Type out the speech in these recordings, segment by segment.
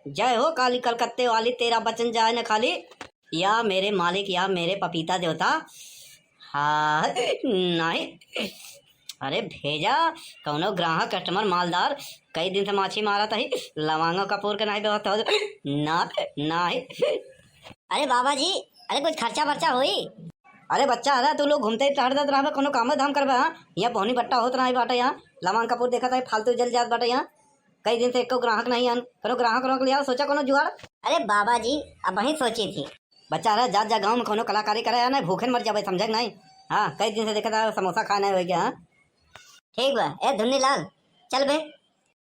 जय हो काली कलकत्ते वाली, तेरा बचन जाए न खाली। या मेरे मालिक, या मेरे पपीता देवता। हाँ नहीं, अरे भेजा कौनो ग्राहक कस्टमर मालदार, कई दिन से माछी मारा था, लवांगा कपूर के नहीं व्यवस्था ना नहीं। अरे बाबा जी, अरे कुछ खर्चा वर्चा हुई? अरे बच्चा, अरे तू लोग घूमते टहरते रह, कोनो काम धाम करबे? हाँ, यहाँ पौनी बट्टा होत नहीं बाटे। यहाँ लवांग कपूर देखा था फालतू जल जात बाटे। यहाँ कई दिन से एको ग्राहक नहीं आन, करो ग्राहक रोक लिया, सोचा कोनो जुगाड़। अरे बाबा जी, अब वही सोची थी बच्चा, अरे जात जा गाँव में कोनो कलाकारी करे ना, भूखे मर जाए, समझे नहीं? हाँ, कई दिन से देखा था समोसा खाना हो गया। हाँ ठीक बा, ए धुन्नी लाल चल बे,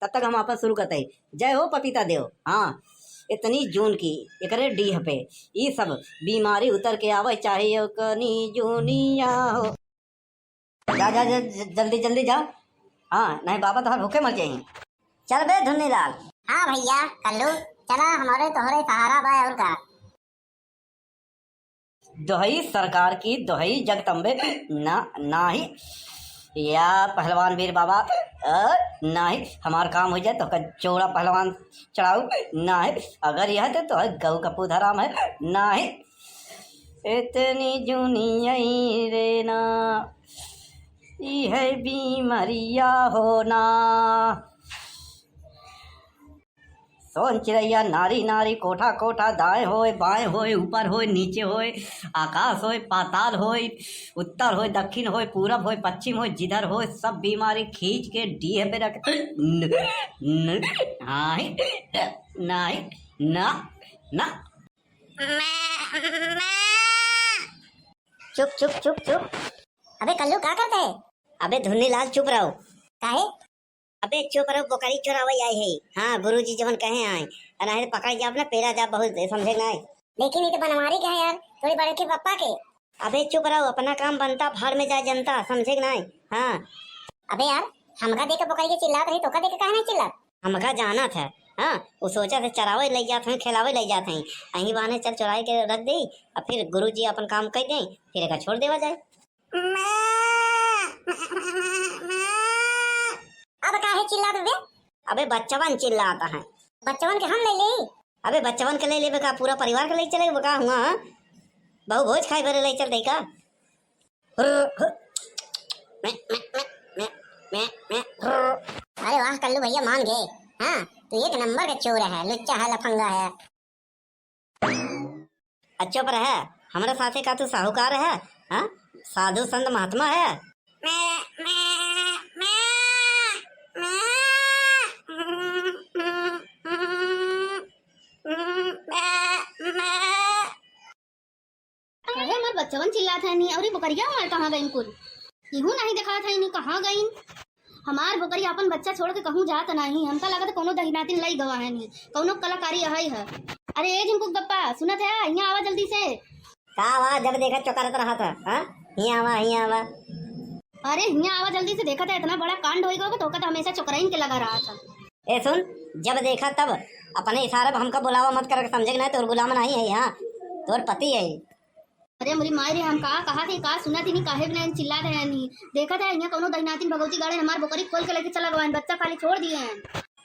तब तक हम आपस शुरू करते। जय हो पपीता देव। हाँ, इतनी जून की एकरे डीह पे ये सब बीमारी उतर के आवे, चाहे कनी जूनिया हो। जा जा, जा जल्दी जल्दी जा। हाँ नहीं बाबा तो भूखे मर जाएंगे। चल बे धुन्नी लाल। हाँ भैया कल्लू, चला हमारे तोहरे सहारा बा और का। दोहई सरकार की, दोहई जगदम्बे ना नाही, या पहलवान वीर बाबा नहीं, हमार काम हो जाए तो चौड़ा पहलवान चढ़ाऊ नहीं, अगर यह तो गऊ का पुधराम है नहीं। इतनी जूनी रे ना, यह बीमारिया होना। सोन चिड़ैया नारी नारी, कोठा कोठा, दाएं होए बाएं होए, ऊपर होए नीचे होए, आकाश होए पाताल होए, उत्तर होए दक्षिण होए, पूरब होए पश्चिम होए, जिधर होए सब बीमारी खींच के डीह पे रख। नहीं नहीं ना ना। चुप चुप चुप चुप। अबे कल्लू क्या करते है? अबे धुन्नी लाल चुप रहो। काहे? अबे चुप रहो, बोकरी चोरावई आई है। हाँ गुरुजी जवन कहे आए, अरे पकड़ जा अपना पेरा जा, बहुत समझे नहीं। लेकिन ये तो बनवारी का है यार, थोड़ी बड़े के पापा के। अबे चुप रहो, अपना काम बनता, भाड़ में जाए जनता, समझे नहीं? हाँ अबे यार, हमका देख के बोकरी के चिल्लात रही, तोका देख के काहे नहीं चिल्लात? हमका जाना था। हाँ वो सोचा थे चरावे ले जाते हैं, खिलावे ले जाते हैं, अही बहाने चल चुराई के रख दी, और फिर गुरुजी अपन काम कर दें, फिर एक छोड़ देवा जाए। अब काहे चिल्लात बे? अबे बच्चवन चिल्लाता है। बच्चवन के हम ले ले? अबे बच्चवन के ले ले का, पूरा परिवार के ले चले का हुआ? बहु भोज खाई भरे ले चल दे का। अरे वाह कल्लू भैया मान गए। हाँ तू एक नंबर का चोर है, लुच्चा है, लफंगा है। अच्छा पर है हमारे साथे का तू साहूकार है? हाँ साधु संत महात्मा है। अरे हमार बच्चवन चिल्लात है नहीं, और ये बकरिया हमार कहाँ गईन? कुल इहू नहीं देखा था नहीं, कहाँ गईन? हमार बकरी अपन बच्चा छोड़ के कहूँ जात नहीं, हमका लगा था कोनो दहिनातिन लई गवा है नहीं, कोनो कलाकारी है। अरे ए जिनको गप्पा सुनत है, यहाँ आवा जल्दी से। का आवा? जब देखा चौकारत रहा था। हाँ यहाँ आवा, यहाँ आवा। अरे यहाँ आवा जल्दी से, देखा था इतना बड़ा कांड होएगा तो का हमेशा चौकराइन के लगा रहा था। ए सुन, जब देखा तब अपने इशारे पर हमका बुलावा मत कर, समझे नहीं? तोर गुलाम नहीं है यहाँ, तोर पति है। अरे मेरी माई रे, हम कहा थे का सुना थी नहीं, काहे भी नहीं चिल्ला रहे नहीं। देखा था यहाँ कोनो दहिनातिन भगवती गाड़े हमार बकरी खोल के लेके चला गवा, बच्चा खाली छोड़ दिए हैं।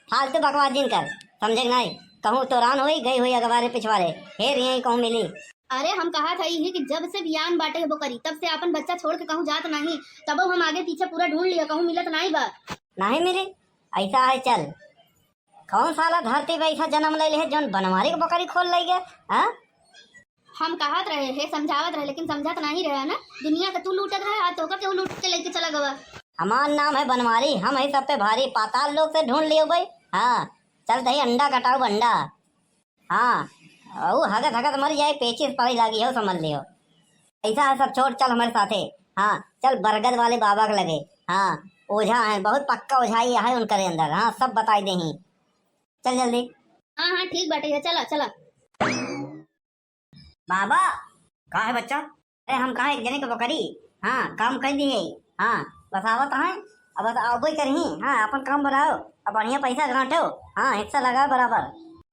फालतू बकवास दिन कर, समझे नहीं? कहूँ तो रान हुई गई हुई अगवारे पिछवारे, फिर यही कहूँ मिली। अरे हम कहा था ये कि जब से बियान बाटे है बकरी, तब से अपन बच्चा छोड़ के कहूँ जात नहीं, तब हम आगे पीछे पूरा ढूंढ लिया, कहूँ मिलत नहीं बा। नहीं मिली? ऐसा है, चल कौन साला धरती पे ऐसा जन्म ले ले जौन बनवारी के बकरी खोल ले गया? हाँ हम कहत रहे है, समझावत रहे, लेकिन समझत नहीं रहे ना। दुनिया का तू लूटत रहे, आज तो क्यों लूट के लेके चला गवा? हमार नाम है बनवारी, हम ही सब पे भारी, पाताल लोग से ढूंढ लियो भाई। हाँ चल दही अंडा कटाओ अंडा। हाँ ओ हगत हगत मर जाए, पेचिस पड़ी लागी हो, समझ लियो। ऐसा है सब, छोड़ चल हमारे साथे। हाँ चल बरगद वाले बाबा के लगे। हाँ ओझा है, बहुत पक्का ओझाई है उनके अंदर। हाँ सब बताई दे ही, चल जल्दी। हाँ हाँ ठीक बाटे, चला चला। बाबा कहा है बच्चा? अरे हम कहा एक जने के बकरी, हाँ काम कर दी है। हाँ बस आवत है, अब बस आवो करही। हाँ अपन काम बढ़ाओ, अब बढ़िया पैसा घाटो। हाँ हिस्सा लगाओ बराबर।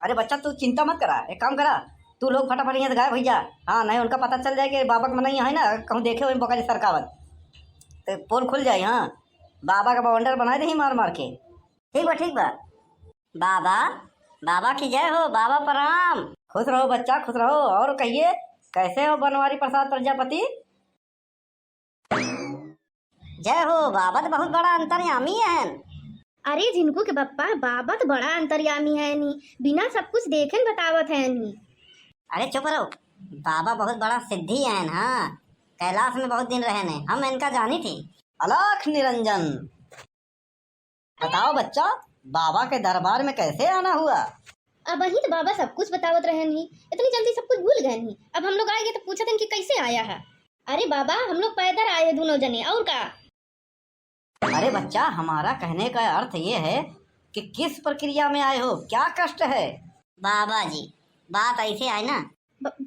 अरे बच्चा तू चिंता मत करा, एक काम करा, तू लोग फटाफट यहाँ से गायब भैया। हाँ नहीं उनका पता चल जाए कि बाबा का मनाई है ना, कहूँ देखे हुए बकरी सरकावत, तो पोल खुल जाए। हाँ बाबा का बवंडर बना दे ही मार मार के। ठीक बा ठीक बा। बाबा बाबा की जय हो, बाबा प्रणाम। खुश रहो बच्चा, खुश रहो। और कहिए, कैसे हो बनवारी प्रसाद प्रजापति? जय हो बाबा, तो बहुत बड़ा अंतर्यामी है। अरे झिनकू के बप्पा, बाबा तो बड़ा अंतर्यामी है नी, बिना सब कुछ देखे बतावत है नी। अरे चुप रहो, बाबा बहुत बड़ा सिद्धि है। हाँ, कैलाश में बहुत दिन रहे ने, हम इनका जानी थी। अलख निरंजन। बताओ बच्चा, बाबा के दरबार में कैसे आना हुआ? अब वही तो बाबा सब कुछ बतावत रहे नी, इतनी जल्दी सब कुछ भूल गए नी। अब हम लोग आएंगे तो पूछते हैं कि कैसे आया है। अरे बाबा, हम लोग पैदल आए दोनों जने, और का? अरे बच्चा, हमारा कहने का अर्थ ये है कि किस प्रक्रिया में आए हो, क्या कष्ट है? बाबा जी, बात ऐसे आए ना।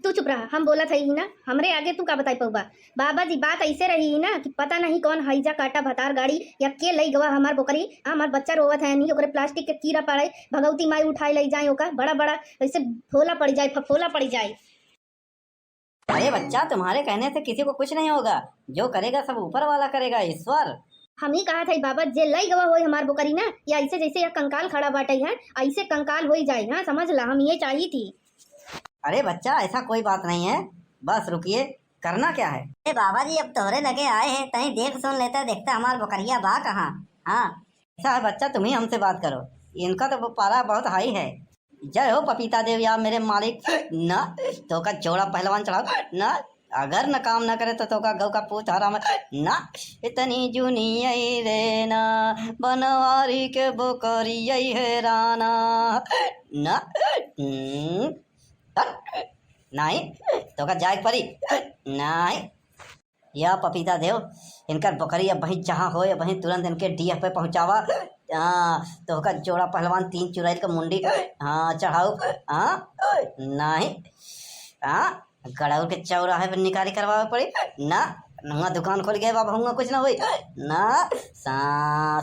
तू चुप रहा, हम बोला था ही ना, हमरे आगे तू का बताई पऊबा। बाबा जी, बात ऐसे रही ही ना कि पता नहीं कौन हैजा काटा भतार गाड़ी या के लई गवा हमार बोकरी। हमार बच्चा रोवत है नहीं, ओकरे प्लास्टिक के कीड़ा पड़े, भगवती माई उठाई ले जाए, ओका बड़ा बड़ा ऐसे फोला पड़ जाए, फफोला पड़ जाए। अरे बच्चा, तुम्हारे कहने से किसी को कुछ नहीं होगा, जो करेगा सब ऊपर वाला करेगा, ईश्वर। हम ही कहा था बाबा, जे लई गवा होई हमार बोकरी ना, या ऐसे जैसे यह कंकाल खड़ा बाटे है, ऐसे कंकाल हो जाए। हाँ, समझ ला, हम ये चाहिए थी। अरे बच्चा, ऐसा कोई बात नहीं है, बस रुकिए, करना क्या है? अरे बाबा जी, अब तोहरे लगे आए हैं, कहीं देख सुन लेता, देखता हमार बकरिया बा कहाँ। हाँ, ऐसा है बच्चा, तुम ही हमसे बात करो, इनका तो पारा बहुत हाई है। जय हो पपीता देव या मेरे मालिक। ना तो का जोड़ा पहलवान चढ़ाओ ना, अगर न काम न करे तो का गौ का पूछ हरा मत ना। इतनी जूनी आई रे ना, बनवारी के बोकरी है राना ना। नहीं तो का जाए परी नहीं। या पपीता देव, इनकर बकरी अब वहीं जहाँ हो वहीं तुरंत इनके डीएफ पे पहुँचावा। तो का जोड़ा पहलवान 3 चुड़ैल का मुंडी चढ़ाओ। नहीं, गड़ौर के चौराहे पे निकाली करवावे पड़ी ना। नंगा दुकान खोल गए बाबा, हुआ कुछ ना हुई ना।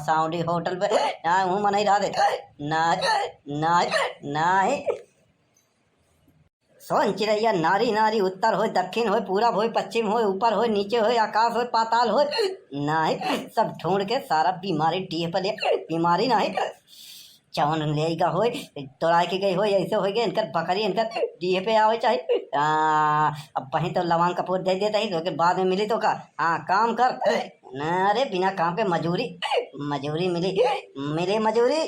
साउंडी होटल पे मुँह मना ही रहा दे ना ना ना। सोन चिड़ैया नारी नारी, उत्तर हो दक्षिण हो पूरब हो पश्चिम हो ऊपर हो नीचे हो आकाश हो पाताल हो, नहीं सब ढूंढ के सारा बीमारी डीह पर ले। बीमारी नहीं चवन लेगा हो, तोड़ाई के गई हो, ऐसे हो गए इनकर बकरी इनकर डीह पे आवे चाहे। अब वहीं तो लवांग कपूर दे देता ही, तो बाद में मिली तो का काम कर। अरे बिना काम के मजूरी मिली मिले मजूरी।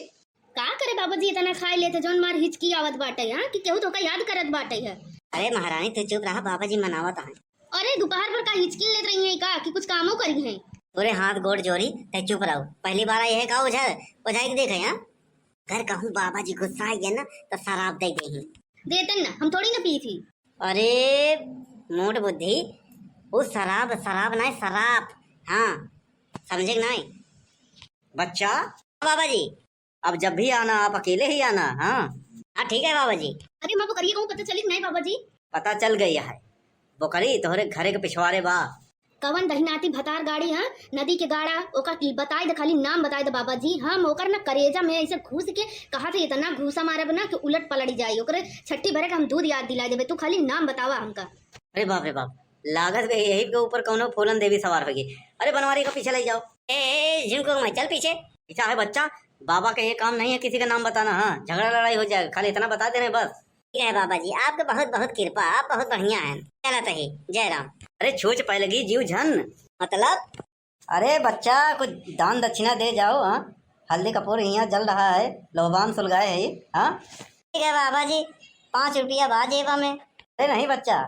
का करे बाबा जी, इतना खाए लेते जोन मार हिचकी आवत बाटे। हाँ, कि केहू तो का याद करत बाटे है। अरे महारानी तू चुप रहा, बाबा जी मनावत है। अरे दोपहर भर का हिचकी लेत रही है का, कि कुछ कामों करी है? पूरे हाथ गोड़ जोड़ी ते चुप रहो, पहली बार आई है का ओझाई के देखे। यहाँ घर कहूँ बाबा जी गुस्सा आई है ना तो शराब दे देते ना, हम थोड़ी ना पी थी। अरे मूड बुद्धि, वो शराब नहीं शराब। हाँ, समझे नहीं बच्चा? बाबा जी, अब जब भी आना आप अकेले ही आना। हाँ ठीक है बाबा जी। अरे माँ बकरिया कहूँ पता चली नहीं बाबा जी? पता चल गई है, बकरी तोहरे घरे के पिछवाड़े बा। कवन दहीनाती भतार गाड़ी है, नदी के गाड़ा, ओका बताए दे, खाली नाम बताए दे बाबा जी। हम ओकर ना करेजा में ऐसे घुस के कहा थे, इतना घूसा मारे बना कि उलट पलट जाये, ओकरे छट्टी भरे का हम दूध याद दिला देबे, तू खाली नाम बतावा हमका। अरे बाप रे बाप, लागत के यही के ऊपर कौनो फूलन देवी सवार होगी। अरे बनवारी का पीछे ले जाओ। जिनको मैं चल पीछे। पीछा है बच्चा, बाबा का ये काम नहीं है किसी का नाम बताना। हाँ, झगड़ा लड़ाई हो जाए, खाली इतना बता दे रहे बस। ठीक है बाबा जी, आपका बहुत बहुत कृपा, आप बहुत बढ़िया हैं। कहना ही जय राम। अरे छूच पै लगी जीव झन, मतलब? अरे बच्चा, कुछ दान दक्षिणा दे जाओ। हाँ, हल्दी कपूर यहाँ जल रहा है, लोबान सुलगाए है। हाँ ठीक है बाबा जी, 5 रुपया बा जेबा में। अरे नहीं बच्चा,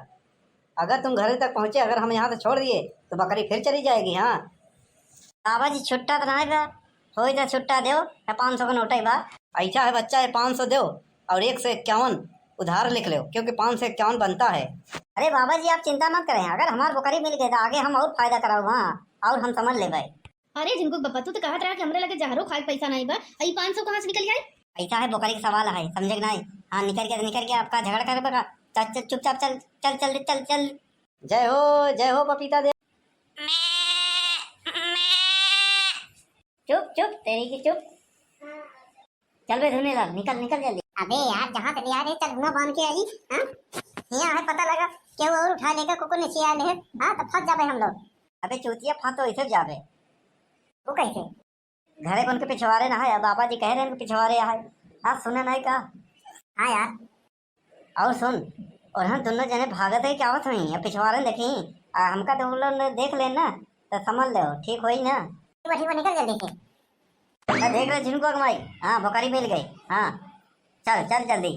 अगर तुम घर तक पहुँचे, अगर हम यहाँ से छोड़ दिए तो बकरी फिर चली जाएगी। हाँ बाबा जी, छुट्टा तो नहीं बा, हो जा छुट्टा दो, 500 का नोट है बा। ऐसा है बच्चा, 500 दो और 151 उधार लिख लो, क्योंकि 551 बनता है। अरे बाबा जी, आप चिंता मत करें, अगर हमारे बकरी मिल गए तो आगे हम और फायदा कराओ। हाँ, और हम समझ ले भाई। अरे जिनको बप्पा, तू तो कहत रहा कि हमरे लगे जहरो खाए पैसा नहीं बा, आई 500 कहाँ से निकल जाए? ऐसा है, बकरी का सवाल है, समझे नहीं? हाँ, निकल के आपका झगड़ा करे बगा। चुपचाप चल चल चल चल चल। जय हो पपीता दे। चुप चुप, तेरी की चुप। चल बे धुनेलाल, निकल जल्दी। अबे यार, जहाँ से ले आ रहे चल धुआं बांध के आई। हाँ, यहाँ है पता लगा क्या और उठा लेगा, कुकुर ने चिया ले। हाँ, तो फंस जाबे हम लोग। अबे चूतिया, फंस तो इसे जाबे। वो कैसे? घरे कौन के पिछवाड़े ना है, बाबा जी कह रहे हैं पिछवाड़े है। हाँ सुने नहीं का? हाँ यार। और सुन, और हम दोनों जने भागत है क्या हुई या पिछवाड़े देखी हमका तो लोग देख लेना तो समझ लो ठीक होई ना। ठीक है निकल जल्दी से। देख रहे झिनको कमाई, हाँ बकरी मिल गई। हाँ चल चल जल्दी।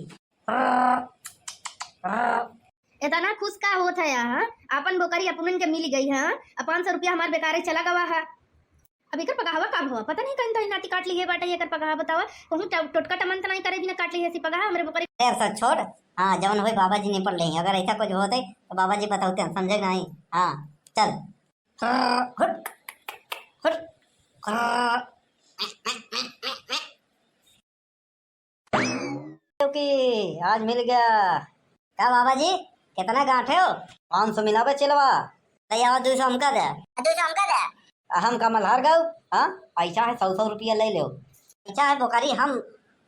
इतना खुश का होत है यहाँ, अपन बोकरी अपन के मिल गई है। 500 रुपया हमारे बेकारे चला गवा है। अब एकर पगावा कब हुआ पता नहीं, कहीं नाती काट ली है बाटा। एकर पगावा बतावा, कहूँ टोटका टमन तो नहीं करे बिना काट ली है पगावा हमरे बोकरी। यार सब छोड़, हाँ जवन हुई बाबा जी नहीं पढ़ रही, अगर ऐसा कुछ होते तो बाबा जी बताते हैं, समझे नहीं। हाँ चल हुट हुट। क्योंकि आज मिल गया। क्या बाबा जी कितना गांठे हो? 500 मिला बे चिलवा। तैयार 200 हमका दे। 200 हमका दे। हम का मल्हार गाँव। हाँ ऐसा है 100 रुपया ले लो। ऐसा है बोकरी हम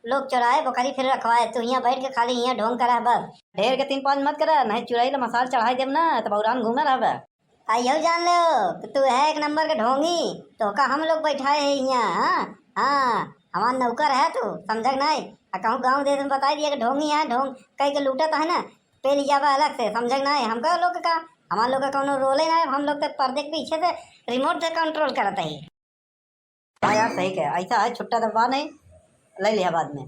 लोग चुराए बोकरी फिर रखवाए, तू यहाँ बैठ के खाली यहाँ ढोंग करा बस। ढेर के 3-5 मत करा, नहीं चुराई ला मसाल चढ़ाई देम ना तो बौरान घूमे रह। आइयो जान लो कि तू है एक नंबर के ढोंगी, तो का हम लोग बैठाए है यहाँ। हाँ हाँ हमारा नौकर है तू, समझ नहीं। कहूँ गाँव देश में बता दिया कि ढोंगी है, ढोंग कहीं के लूटा तो है ना पे लिया अलग से, समझ नहीं। हमका लोग का हमारे लोग का कोनो रोल ही नहीं, हम लोग तो पर्दे के पीछे से रिमोट से कंट्रोल करता ही। हाँ यार सही कह, ऐसा है छुट्टा दबा नहीं ले लिया बाद में।